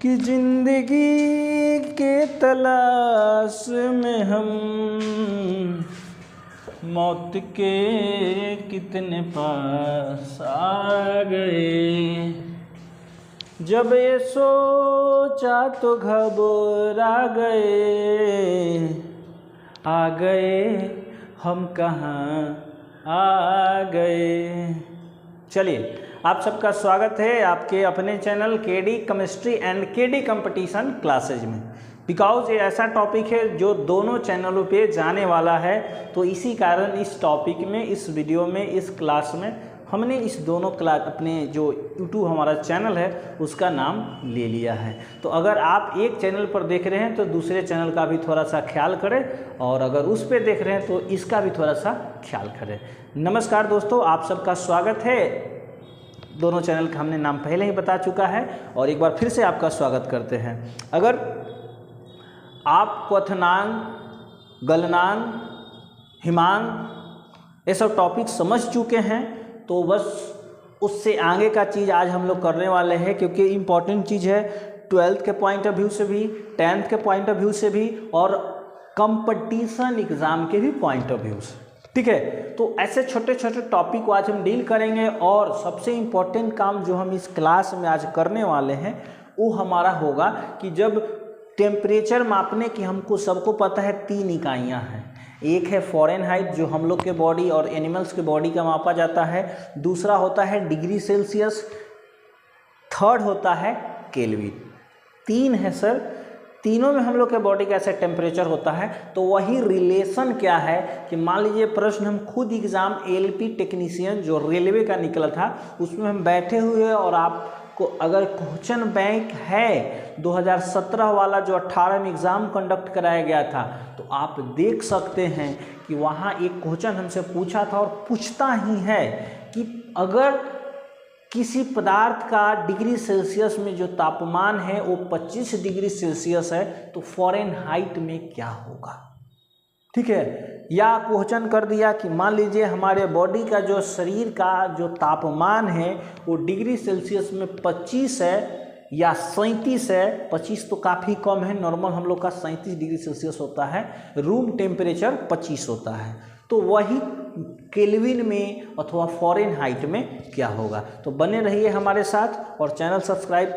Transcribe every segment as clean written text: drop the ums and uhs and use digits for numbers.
कि जिंदगी के तलाश में हम मौत के कितने पास आ गए। जब ये सोचा तो घबरा गए, आ गए हम कहाँ आ गए। चलिए, आप सबका स्वागत है आपके अपने channel KD chemistry and KD competition classes में। बिकॉज ये ऐसा टॉपिक है जो दोनों चैनलों पे जाने वाला है, तो इसी कारण इस टॉपिक में, इस वीडियो में, इस क्लास में हमने इस दोनों क्लास अपने जो यूट्यूब हमारा चैनल है उसका नाम ले लिया है। तो अगर आप एक चैनल पर देख रहे हैं तो दूसरे चैनल का भी थोड़ा सा ख्याल करें, और अगर उस पर देख रहे हैं तो इसका भी थोड़ा सा ख्याल करें। नमस्कार दोस्तों, आप सबका स्वागत है। दोनों चैनल का हमने नाम पहले ही बता चुका है और एक बार फिर से आपका स्वागत करते हैं। अगर आप क्वथनांक, गलनांक, हिमांक ये सब टॉपिक समझ चुके हैं तो बस उससे आगे का चीज़ आज हम लोग करने वाले हैं, क्योंकि इम्पॉर्टेंट चीज़ है 12th के पॉइंट ऑफ व्यू से भी, 10th के पॉइंट ऑफ व्यू से भी और कंपटीशन एग्ज़ाम के भी पॉइंट ऑफ व्यू से। ठीक है, तो ऐसे छोटे छोटे टॉपिक को आज हम डील करेंगे। और सबसे इम्पोर्टेंट काम जो हम इस क्लास में आज करने वाले हैं वो हमारा होगा कि जब टेम्परेचर मापने की, हमको सबको पता है 3 इकाइयाँ हैं। एक है फ़ारेनहाइट जो हम लोग के बॉडी और एनिमल्स के बॉडी का मापा जाता है, दूसरा होता है डिग्री सेल्सियस, थर्ड होता है केल्विन। 3 है सर, तीनों में हम लोग के बॉडी का ऐसा टेम्परेचर होता है। तो वही रिलेशन क्या है कि मान लीजिए प्रश्न हम खुद एग्ज़ाम एलपी टेक्नीशियन जो रेलवे का निकला था उसमें हम बैठे हुए, और आपको अगर क्वेश्चन बैंक है 2017 वाला जो 18 में एग्ज़ाम कंडक्ट कराया गया था, तो आप देख सकते हैं कि वहाँ एक क्वेश्चन हमसे पूछा था और पूछता ही है कि अगर किसी पदार्थ का डिग्री सेल्सियस में जो तापमान है वो 25 डिग्री सेल्सियस है तो फ़ारेनहाइट में क्या होगा। ठीक है, या क्वेश्चन कर दिया कि मान लीजिए हमारे बॉडी का जो शरीर का जो तापमान है वो डिग्री सेल्सियस में 25 है या 37 है। 25 तो काफ़ी कम है, नॉर्मल हम लोग का 37 डिग्री सेल्सियस होता है, रूम टेम्परेचर 25 होता है। तो वही केल्विन में अथवा फ़ारेनहाइट में क्या होगा। तो बने रहिए हमारे साथ और चैनल सब्सक्राइब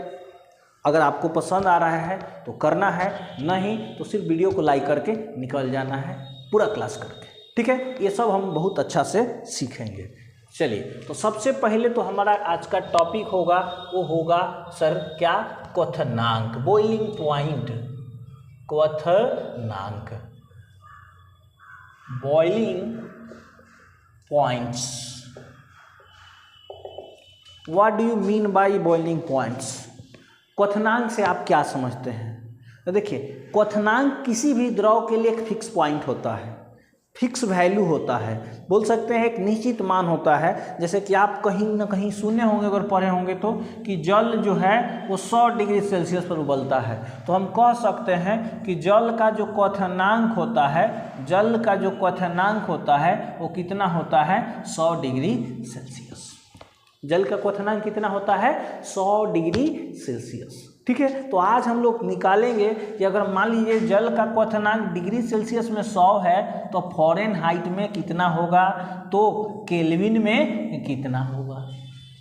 अगर आपको पसंद आ रहा है तो करना है, नहीं तो सिर्फ वीडियो को लाइक करके निकल जाना है पूरा क्लास करके। ठीक है, ये सब हम बहुत अच्छा से सीखेंगे। चलिए, तो सबसे पहले तो हमारा आज का टॉपिक होगा वो होगा सर क्या, क्वथनांक, बॉइलिंग पॉइंट, क्वथनांक, boiling points. What do you mean by boiling points? क्वथनांक से आप क्या समझते हैं? तो देखिए, क्वथनांक किसी भी द्रव के लिए एक फिक्स पॉइंट होता है, फिक्स वैल्यू होता है, बोल सकते हैं एक निश्चित मान होता है। जैसे कि आप कहीं ना कहीं सुने होंगे, अगर पढ़े होंगे तो, कि जल जो है वो 100 डिग्री सेल्सियस पर उबलता है। तो हम कह सकते हैं कि जल का जो क्वथनांक होता है, जल का जो क्वथनांक होता है वो कितना होता है, 100 डिग्री सेल्सियस। जल का क्वथनांक कितना होता है, 100 डिग्री सेल्सियस। ठीक है, तो आज हम लोग निकालेंगे कि अगर मान लीजिए जल का क्वथनांक डिग्री सेल्सियस में 100 है तो फ़ारेनहाइट में कितना होगा, तो केल्विन में कितना होगा।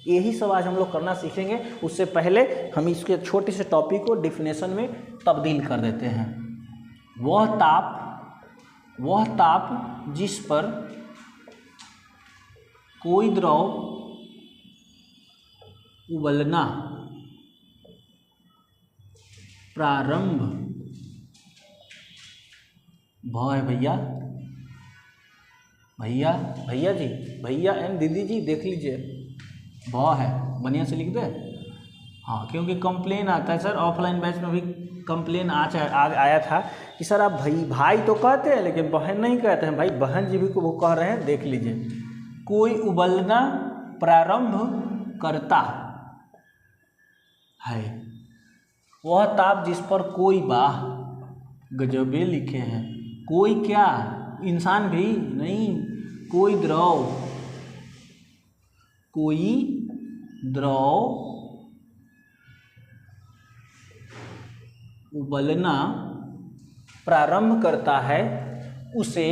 यही सब आज हम लोग करना सीखेंगे। उससे पहले हम इसके छोटे से टॉपिक को डिफिनेशन में तब्दील कर देते हैं। वह ताप जिस पर कोई द्रव उबलना प्रारंभ भय, भैया जी, भैया एंड दीदी जी देख लीजिए, भ है, बढ़िया से लिख दे। हाँ, क्योंकि कंप्लेन आता है सर, ऑफलाइन बैच में भी कंप्लेन आया था कि सर आप भाई तो कहते हैं लेकिन बहन नहीं कहते हैं। भाई बहन जी भी को वो कह रहे हैं, देख लीजिए। कोई उबलना प्रारंभ करता है, वह ताप जिस पर कोई बाह, गजबे लिखे हैं, कोई क्या, इंसान भी नहीं, कोई द्रव उबलना प्रारंभ करता है उसे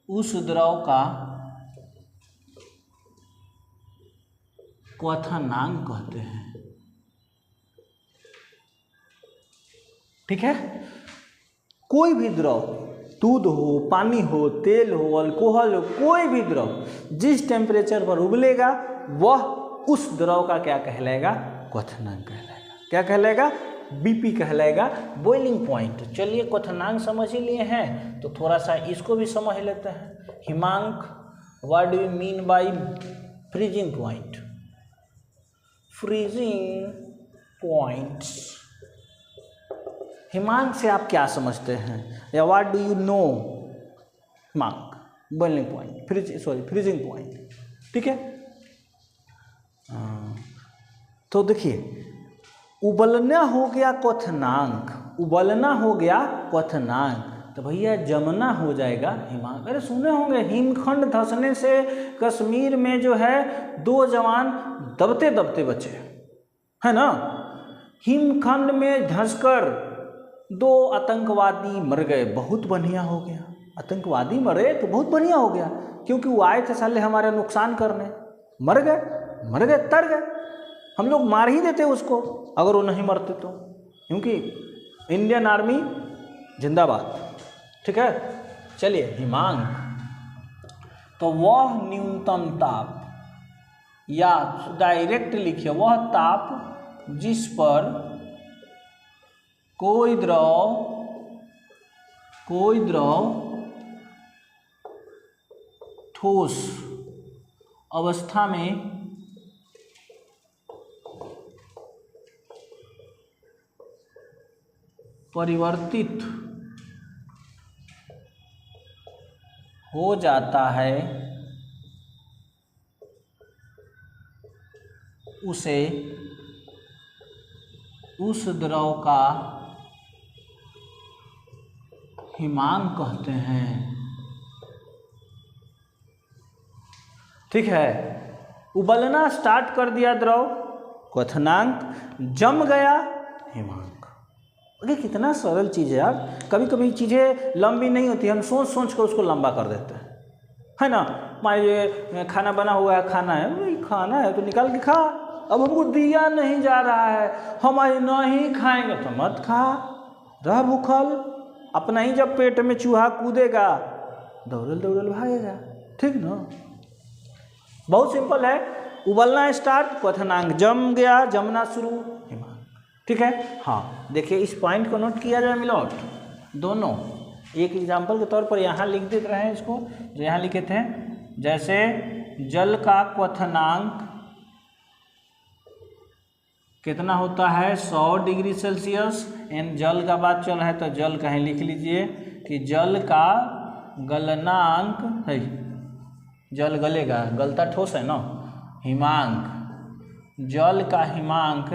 उस द्रव का क्वथनांक कहते हैं। ठीक है, कोई भी द्रव, दूध हो, पानी हो, तेल हो, अल्कोहल हो, कोई भी द्रव जिस टेम्परेचर पर उबलेगा वह उस द्रव का क्या कहलाएगा? क्वथनांक कहलाएगा। क्या कहलाएगा? बीपी कहलाएगा, बॉइलिंग पॉइंट। चलिए क्वथनांक समझ ही लिए हैं तो थोड़ा सा इसको भी समझ लेते हैं। हिमांक, what do you mean by freezing point? Freezing points, हिमांक से आप क्या समझते हैं या व्हाट डू यू नो? हिमांक, बॉइलिंग पॉइंट, फ्रीजिंग पॉइंट। ठीक है, तो देखिए उबलना हो गया क्वथनांक, उबलना हो गया क्वथनांक, तो भैया जमना हो जाएगा हिमांक। अरे सुने होंगे हिमखंड धंसने से कश्मीर में जो है 2 जवान दबते दबते बचे, है ना। हिमखंड में धंसकर 2 आतंकवादी मर गए, बहुत बढ़िया हो गया। आतंकवादी मरे तो बहुत बढ़िया हो गया, क्योंकि वो आए थे साले हमारा नुकसान करने, मर गए, तर गए। हम लोग मार ही देते उसको अगर वो नहीं मरते तो, क्योंकि इंडियन आर्मी जिंदाबाद। ठीक है, चलिए हिमांक, तो वह न्यूनतम ताप, या डायरेक्ट लिखिए वह ताप जिस पर कोई द्रव ठोस अवस्था में परिवर्तित हो जाता है उसे उस द्रव का हिमांक कहते हैं। ठीक है, उबलना स्टार्ट कर दिया द्रव, क्वथनांक, जम गया हिमांक। अरे कितना सरल चीज़ है यार। कभी कभी चीज़ें लंबी नहीं होती, हम सोच सोच कर उसको लंबा कर देते हैं, है ना। मान लीजिए खाना बना हुआ है, खाना है, भाई खाना है तो निकाल के खा। अब हमको दिया नहीं जा रहा है, हम नहीं खाएंगे तो मत खा, रह भूखल। अपना ही जब पेट में चूहा कूदेगा दौड़ल भागेगा। ठीक ना, बहुत सिंपल है। उबलना स्टार्ट, क्वथनांक जम गया, जमना शुरू हिमांक। ठीक है, हाँ देखिए इस पॉइंट को नोट किया जाए मिलोट, दोनों एक एग्जाम्पल के तौर पर यहाँ लिख देते रहे हैं इसको, जो यहाँ लिखे थे। जैसे जल का क्वथनांक कितना होता है? 100 डिग्री सेल्सियस। एंड जल का बात चल रहा है तो जल कहीं लिख लीजिए कि जल का गलनांक है, जल गलेगा, गलता ठोस है ना, हिमांक, जल का हिमांक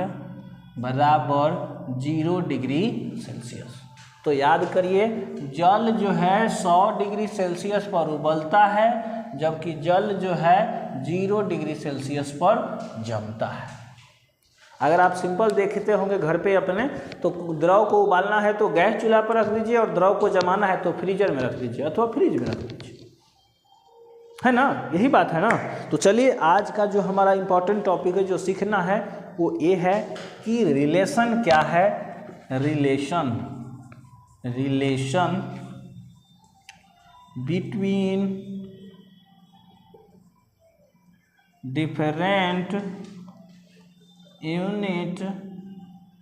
बराबर 0 डिग्री सेल्सियस। तो याद करिए जल जो है 100 डिग्री सेल्सियस पर उबलता है, जबकि जल जो है 0 डिग्री सेल्सियस पर जमता है। अगर आप सिंपल देखते होंगे घर पे अपने, तो द्रव को उबालना है तो गैस चूल्हा पर रख दीजिए, और द्रव को जमाना है तो फ्रीजर में रख दीजिए अथवा फ्रिज में रख दीजिए, है ना। यही बात है ना। तो चलिए आज का जो हमारा इम्पोर्टेंट टॉपिक है जो सीखना है वो ये है कि रिलेशन क्या है। रिलेशन बिटवीन डिफरेंट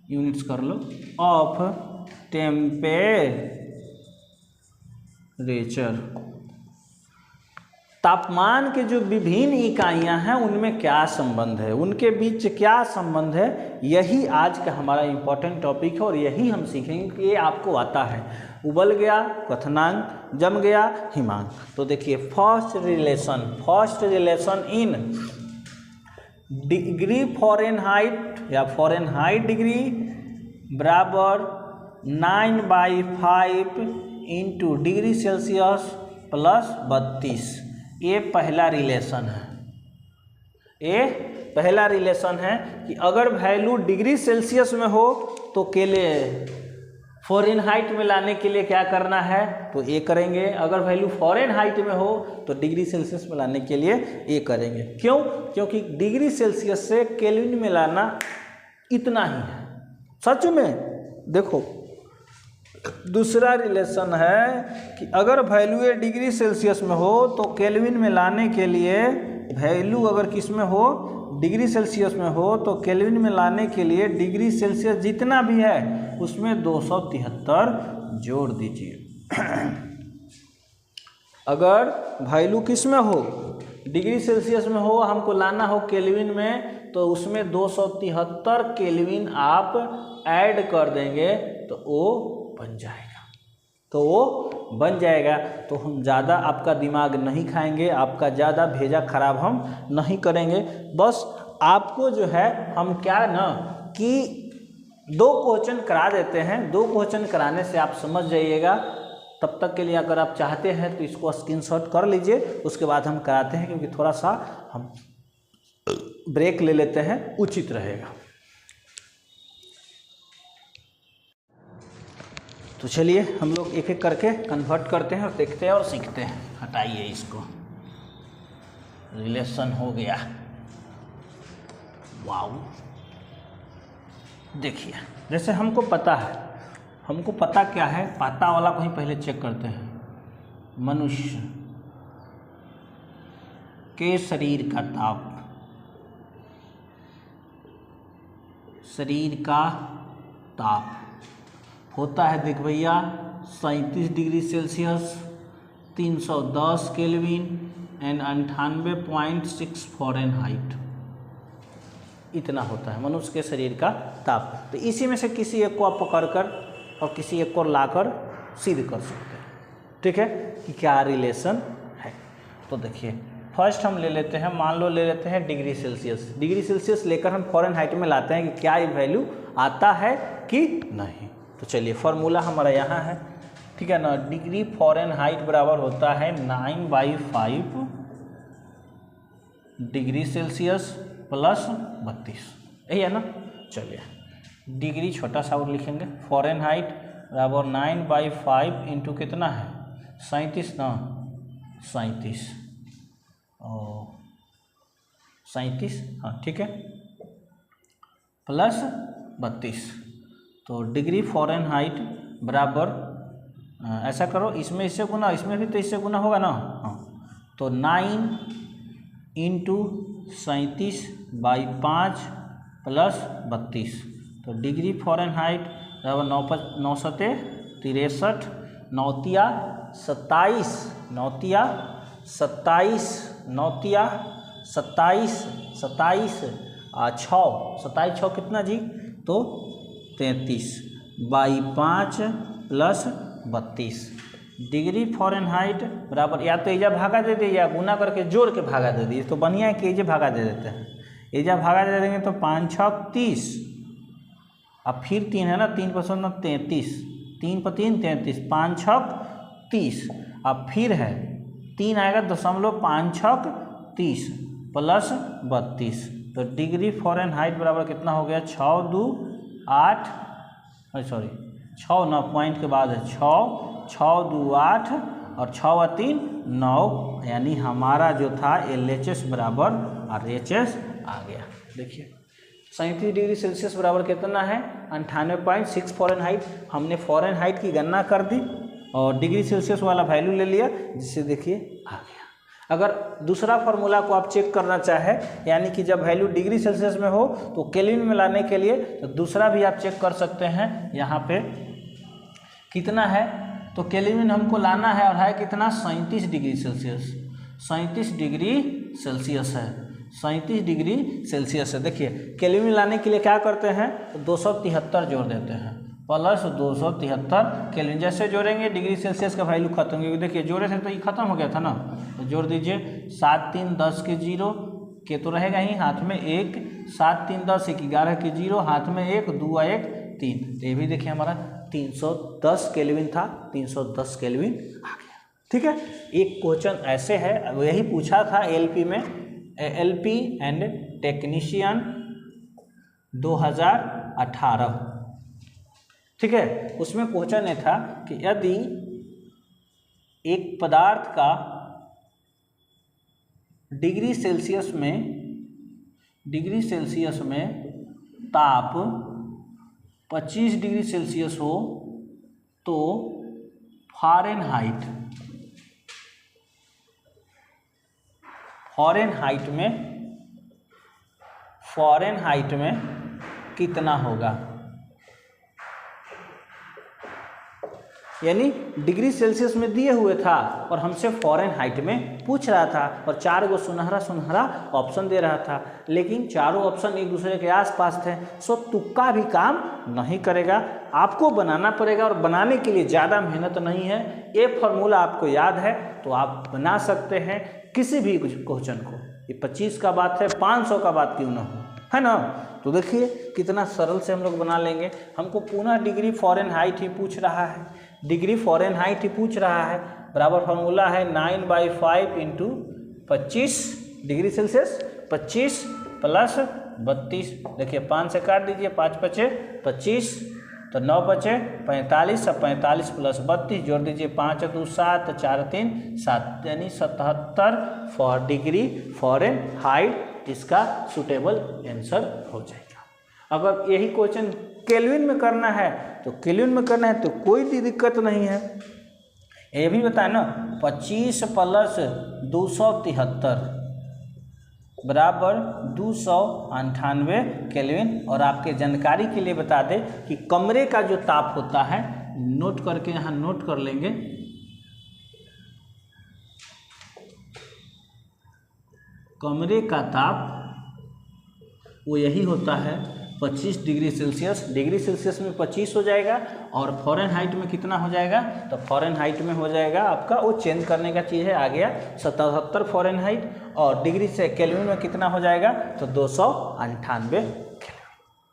यूनिट्स कर लो ऑफ टेम्परेचर, तापमान के जो विभिन्न इकाइयां हैं उनमें क्या संबंध है, उनके बीच क्या संबंध है, यही आज का हमारा इम्पोर्टेंट टॉपिक है और यही हम सीखेंगे कि ये आपको आता है। उबल गया क्वथनांक, जम गया हिमांक। तो देखिए first relation in degree Fahrenheit या फ़ारेनहाइट डिग्री बराबर 9/5 इंटू डिग्री सेल्सियस प्लस 32। ये पहला रिलेशन है, ये पहला रिलेशन है कि अगर वैल्यू डिग्री सेल्सियस में हो तो केले फ़ारेनहाइट में लाने के लिए क्या करना है, तो ये करेंगे। अगर वैल्यू फ़ारेनहाइट में हो तो डिग्री सेल्सियस में लाने के लिए ये करेंगे। क्यों? क्योंकि डिग्री सेल्सियस से केल्विन में लाना इतना ही है। सच में देखो, दूसरा रिलेशन है कि अगर वैल्यू डिग्री सेल्सियस में हो तो केल्विन में लाने के लिए, वैल्यू अगर किस में हो, डिग्री सेल्सियस में हो, तो केल्विन में लाने के लिए डिग्री सेल्सियस जितना भी है उसमें 273 जोड़ दीजिए। अगर वैल्यू किस में हो, डिग्री सेल्सियस में हो, हमको लाना हो केल्विन में, तो उसमें 273 केल्विन आप ऐड कर देंगे तो वो बन जाएगा। तो हम ज़्यादा आपका दिमाग नहीं खाएंगे, आपका ज़्यादा भेजा खराब हम नहीं करेंगे। बस आपको जो है हम क्या ना कि 2 क्वेश्चन करा देते हैं, 2 क्वेश्चन कराने से आप समझ जाइएगा। तब तक के लिए अगर आप चाहते हैं तो इसको स्क्रीनशॉट कर लीजिए, उसके बाद हम कराते हैं, क्योंकि थोड़ा सा हम ब्रेक ले लेते हैं, उचित रहेगा। तो चलिए हम लोग एक एक करके कन्वर्ट करते हैं और देखते हैं और सीखते हैं। हटाइए इसको, रिलेशन हो गया। वाओ, देखिए जैसे हमको पता क्या है, पता वाला को ही पहले चेक करते हैं। मनुष्य के शरीर का ताप होता है, देख भैया, 37 degree Celsius, 310 kelvin and 98.6 Fahrenheit. इतना होता है मनुष्य के शरीर का ताप। तो इसी में से किसी एक को आप पकड़कर और किसी एक को लाकर सिद्ध कर सकते हैं, ठीक है, कि क्या रिलेशन है। तो देखिए फर्स्ट हम ले लेते हैं, मान लो ले लेते हैं डिग्री सेल्सियस। डिग्री सेल्सियस लेकर हम फ़ारेनहाइट में लाते हैं कि क्या ये वैल्यू आता है कि नहीं। तो चलिए फॉर्मूला हमारा यहाँ है, ठीक है ना। डिग्री फ़ारेनहाइट बराबर होता है 9/5 डिग्री सेल्सियस प्लस 32, यही है ना। चलिए डिग्री छोटा सा और लिखेंगे, फ़ारेनहाइट बराबर 9/5 इंटू कितना है 37 ना, 37 और 37, हाँ ठीक है, प्लस 32। तो डिग्री फ़ारेनहाइट बराबर, ऐसा करो, इसमें इससे गुना, इसमें भी तो इससे गुना होगा ना, हाँ। तो 9 इंटू 37/5 प्लस 32। तो डिग्री फ़ारेनहाइट बराबर 9 सते 63, 27 कितना जी, तो 33/5 प्लस 32। डिग्री फ़ारेनहाइट बराबर, या तो एजा भागा दे दिए या गुना करके जोड़ के भागा दे दिए, तो बढ़िया है कि एजा भागा दे देते हैं। एजा भागा दे देंगे तो 5 6 30, अब फिर 3 है ना, 3 × 7 33, 3 × 3 33, 5 6 30, अब फिर है 3 आएगा 0.5 6 30 प्लस 32। तो डिग्री फ़ारेनहाइट बराबर कितना हो गया, 6 2 8, सॉरी 6 9 पॉइंट के बाद है 6 2 8 और 6 व 3 9, यानी हमारा जो था LHS बराबर RHS आ गया। देखिए 37 डिग्री सेल्सियस बराबर कितना है 98.6 फ़ारेनहाइट। हमने फ़ारेनहाइट की गणना कर दी और डिग्री सेल्सियस वाला वैल्यू ले लिया, जिससे देखिए आ गया। अगर दूसरा फार्मूला को आप चेक करना चाहें, यानी कि जब वैल्यू डिग्री सेल्सियस में हो तो केल्विन में लाने के लिए, तो दूसरा भी आप चेक कर सकते हैं। यहाँ पे कितना है, तो केल्विन हमको लाना है और है कितना 37 डिग्री सेल्सियस, 37 डिग्री सेल्सियस है, 37 डिग्री सेल्सियस है। देखिए केल्विन लाने के लिए क्या करते हैं, तो 273 जोड़ देते हैं, प्लस 273 केल्विन। जैसे जोड़ेंगे डिग्री सेल्सियस का वैल्यू खत्म, क्योंकि देखिए जोड़े थे तो ये खत्म हो गया था ना, तो जोड़ दीजिए 7 3 10 के 0 के तो रहेगा ही, हाथ में 1, 7 3 10 1 11 के 0, हाथ में 1 2 1 3, तो ये भी देखिए हमारा 310 केल्विन था, 310 केल्विन आ गया। ठीक है, एक क्वेश्चन ऐसे है, यही पूछा था LP में एएलपी एंड टेक्नीशियन 2018, ठीक है। उसमें क्वेश्चन ये था कि यदि एक पदार्थ का डिग्री सेल्सियस में ताप 25 डिग्री सेल्सियस हो तो फ़ारेनहाइट में कितना होगा। यानी डिग्री सेल्सियस में दिए हुए था और हमसे फ़ारेनहाइट में पूछ रहा था और 4 गो सुनहरा ऑप्शन दे रहा था, लेकिन चारों ऑप्शन एक दूसरे के आसपास थे। सो तुक्का भी काम नहीं करेगा, आपको बनाना पड़ेगा और बनाने के लिए ज़्यादा मेहनत नहीं है। ये फॉर्मूला आपको याद है तो आप बना सकते हैं किसी भी क्वेश्चन को। ये 25 का बात है, 500 का बात क्यों ना हो, है ना। तो देखिए कितना सरल से हम लोग बना लेंगे। हमको पुनः डिग्री फ़ारेनहाइट ही पूछ रहा है, बराबर फार्मूला है 9/5 इंटू 25 डिग्री सेल्सियस, 25 प्लस 32। देखिए 5 से काट दीजिए, 5 बचे 25, तो 9 बचे 45, अब 45 प्लस 32 जोड़ दीजिए, 5 2 7, 4 3 7, यानी 77 डिग्री फ़ारेनहाइट इसका सूटेबल आंसर हो जाएगा। अगर यही क्वेश्चन केल्विन में करना है तो कोई दिक्कत नहीं है। ये भी बताए ना, 25 प्लस 273 बराबर 298 केल्विन। और आपके जानकारी के लिए बता दें कि कमरे का जो ताप होता है, नोट करके यहाँ नोट कर लेंगे, कमरे का ताप वो यही होता है 25 डिग्री सेल्सियस। डिग्री सेल्सियस में 25 हो जाएगा और फ़ारेनहाइट में कितना हो जाएगा, तो फ़ारेनहाइट में हो जाएगा आपका, वो चेंज करने का चीज़ है, आ गया 77 फ़ारेनहाइट। और डिग्री से केल्विन में कितना हो जाएगा, तो 298 केल्विन।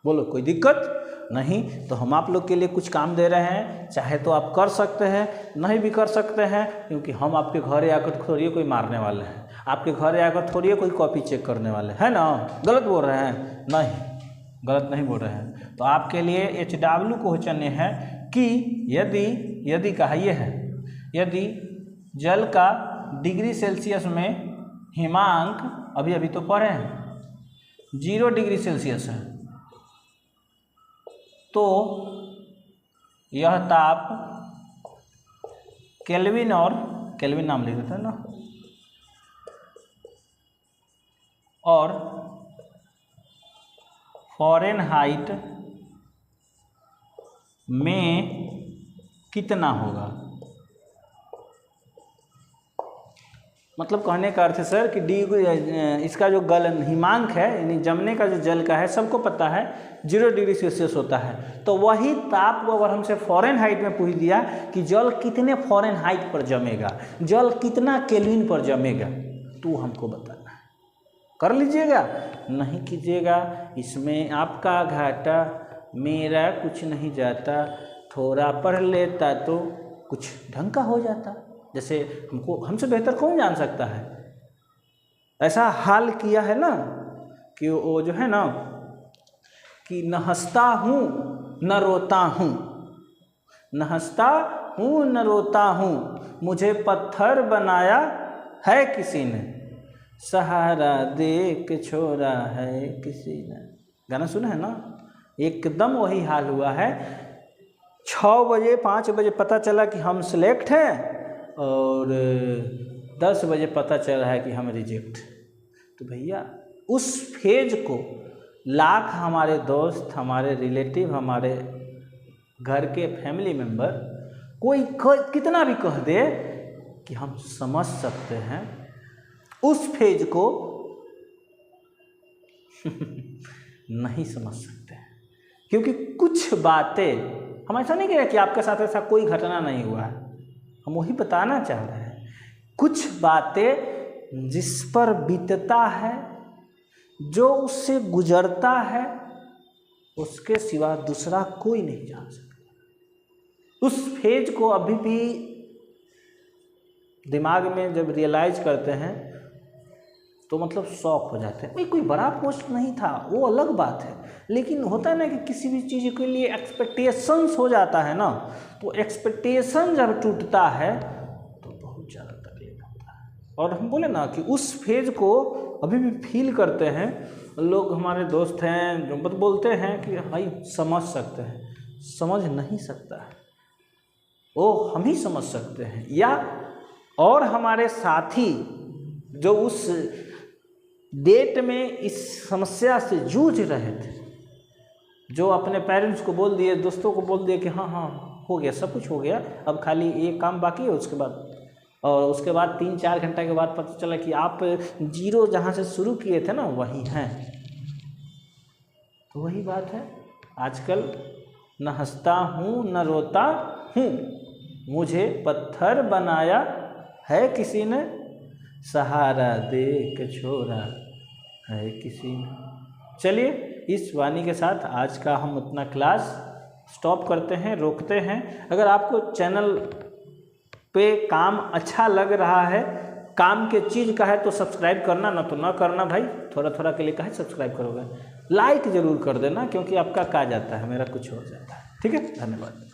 बोलो कोई दिक्कत नहीं। तो हम आप लोग के लिए कुछ काम दे रहे हैं, चाहे तो आप कर सकते हैं, नहीं भी कर सकते हैं, क्योंकि हम आपके घर आकर थोड़ी कोई मारने वाले हैं, आपके घर आकर थोड़ी कोई कॉपी चेक करने वाले हैं ना। गलत बोल रहे हैं? नहीं, गलत नहीं बोल रहे हैं। तो आपके लिए HW क्वेश्चन ये है कि यदि कहा ये है, यदि जल का डिग्री सेल्सियस में हिमांक अभी तो पढ़े हैं 0 डिग्री सेल्सियस है, तो यह ताप केल्विन नाम लिख देते हैं ना, और फ़ारेनहाइट में कितना होगा। मतलब कहने का अर्थ है सर कि इसका जो हिमांक है, यानी जमने का जो जल का है, सबको पता है 0 डिग्री सेल्सियस होता है। तो वही ताप को अगर हमसे फ़ारेनहाइट में पूछ दिया कि जल कितने फ़ारेनहाइट पर जमेगा, जल कितना केल्विन पर जमेगा, तो हमको बताना है। कर लीजिएगा, नहीं कीजिएगा इसमें आपका घाटा, मेरा कुछ नहीं जाता। थोड़ा पढ़ लेता तो कुछ ढंग का हो जाता। जैसे हमसे बेहतर कौन जान सकता है। ऐसा हाल किया है ना कि वो जो है ना कि न हंसता हूँ न रोता हूँ, न हंसता हूँ न रोता हूँ, मुझे पत्थर बनाया है किसी ने, सहारा दे के छोड़ा है किसी ने। गाना सुना है ना, एकदम वही हाल हुआ है। 6 बजे 5 बजे पता चला कि हम सिलेक्ट हैं और 10 बजे पता चल रहा है कि हम रिजेक्ट। तो भैया उस फेज को लाख हमारे दोस्त, हमारे रिलेटिव, हमारे घर के फैमिली मेम्बर कोई कितना भी कह दे कि हम समझ सकते हैं, उस फेज को नहीं समझ सकते हैं। क्योंकि कुछ बातें, हम ऐसा नहीं कह रहे कि आपके साथ ऐसा कोई घटना नहीं हुआ है, हम वही बताना चाह रहे हैं। कुछ बातें जिस पर बीतता है, जो उससे गुजरता है, उसके सिवा दूसरा कोई नहीं जान सकता। उस फेज को अभी भी दिमाग में जब रियलाइज करते हैं तो मतलब शौक हो जाते हैं। भाई कोई बड़ा पोस्ट नहीं था, वो अलग बात है, लेकिन होता है ना कि किसी भी चीज़ के लिए एक्सपेक्टेशंस हो जाता है ना, तो एक्सपेक्टेशन जब टूटता है तो बहुत ज़्यादा तकलीफ होता है। और हम बोले ना कि उस फेज को अभी भी फील करते हैं लोग, हमारे दोस्त हैं जो बोलते हैं कि भाई समझ सकते हैं, समझ नहीं सकता है वो हम ही समझ सकते हैं, या और हमारे साथी जो उस डेट में इस समस्या से जूझ रहे थे, जो अपने पेरेंट्स को बोल दिए, दोस्तों को बोल दिए कि हाँ हाँ हो गया, सब कुछ हो गया, अब खाली ये काम बाकी है, उसके बाद और उसके बाद 3-4 घंटा के बाद पता चला कि आप जीरो जहाँ से शुरू किए थे ना वही हैं। तो वही बात है, आजकल न हंसता हूँ न रोता हूँ, मुझे पत्थर बनाया है किसी ने, सहारा दे के छोड़ा है किसी ने। चलिए इस वाणी के साथ आज का हम अपना क्लास स्टॉप करते हैं, रोकते हैं। अगर आपको चैनल पे काम अच्छा लग रहा है, काम के चीज़ का है तो सब्सक्राइब करना, ना तो ना करना भाई, थोड़ा थोड़ा के लिए काहे सब्सक्राइब करोगे, लाइक ज़रूर कर देना, क्योंकि आपका क्या जाता है, मेरा कुछ हो जाता है। ठीक है, धन्यवाद।